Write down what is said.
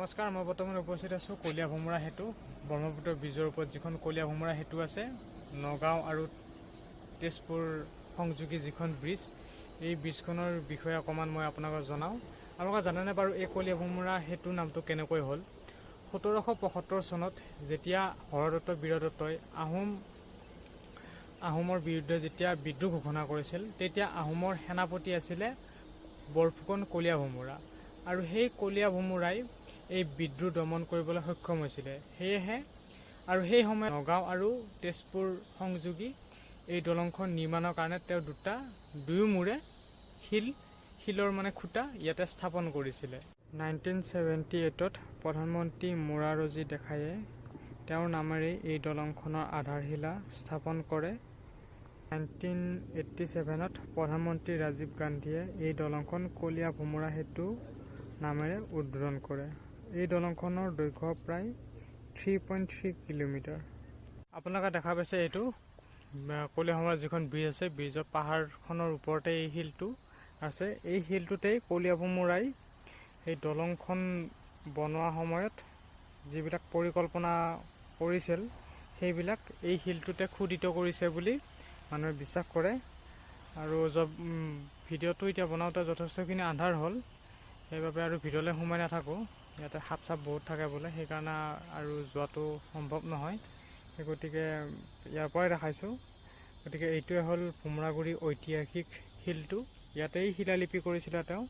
নমস্কাৰ, মই বৰ্তমান উপস্থিত আছোঁ কলীয়া ভোমোৰা সেতু ব্ৰহ্মপুত্ৰ ব্ৰীজৰ ওপৰত যিখন কলীয়া ভোমোৰা সেতু আছে নগাঁও আৰু তেজপুৰ সংযোগী যিখন ব্ৰীজ, এই ব্ৰীজখনৰ বিষয়ে অকণমান মই আপোনালোকক জনাওঁ। আপোনালোকে জানেনে বাৰু এই কলীয়া ভোমোৰা সেতু নামটো কেনেকৈ হ'ল? 1775 চনত যেতিয়া হৰদত্ত বীৰদত্তই আহোমৰ বিৰুদ্ধে যেতিয়া বিদ্ৰোহ ঘোষণা কৰিছিল, তেতিয়া আহোমৰ সেনাপতি আছিলে বৰফুকন কলীয়া ভোমোৰা, আৰু সেই কলীয়া ভোমোৰাই এই বিদ্ৰোহ দমন কৰিবলৈ সক্ষম হৈছিলে। সেয়েহে আৰু সেই সময়ত নগাঁও আৰু তেজপুৰ সংযোগী এই দলংখন নিৰ্মাণৰ কাৰণে তেওঁ দুয়োমূৰে শিলৰ খুঁটা ইয়াতে স্থাপন কৰিছিলে। 1978ত প্ৰধানমন্ত্ৰী মোৰাৰজী দেশায়ে তেওঁৰ নামেৰে এই দলংখনৰ আধাৰশিলা স্থাপন কৰে। 1987ত প্ৰধানমন্ত্ৰী ৰাজীৱ গান্ধীয়ে এই দলংখন কলীয়া ভোমোৰা সেতু নামেৰে উদ্বোধন কৰে। এই দলংখনৰ দৈৰ্ঘ্য প্ৰায় 3.3 কিলোমিটাৰ। আপোনালোকে দেখা পাইছে এইটো কলীয়া ভোমোৰা যিখন ব্ৰীজ আছে, ব্ৰীজৰ পাহাৰখনৰ ওপৰতে এই শিলটো আছে। এই শিলটোতেই কলীয়া ভোমোৰাই এই দলংখন বনোৱাৰ সময়ত যিবিলাক পৰিকল্পনা কৰিছিল, সেইবিলাক এই শিলটোতে খোদিত কৰিছে বুলি মানুহে বিশ্বাস কৰে। আৰু ভিডিঅ'টো এতিয়া বনাওঁতে যথেষ্টখিনি আন্ধাৰ হ'ল, সেইবাবে আৰু ভিডিঅ'লৈ সোমাই নাথাকোঁ। ইয়াতে সাপ চাপ বহুত থাকে বোলে, সেইকাৰণে আৰু যোৱাটো সম্ভৱ নহয়। সেই গতিকে ইয়াৰ পৰাই দেখাইছোঁ। গতিকে এইটোৱে হ'ল ভোমোৰাগুৰি ঐতিহাসিক শিলটো। ইয়াতেই শিলালিপি কৰিছিলে তেওঁ।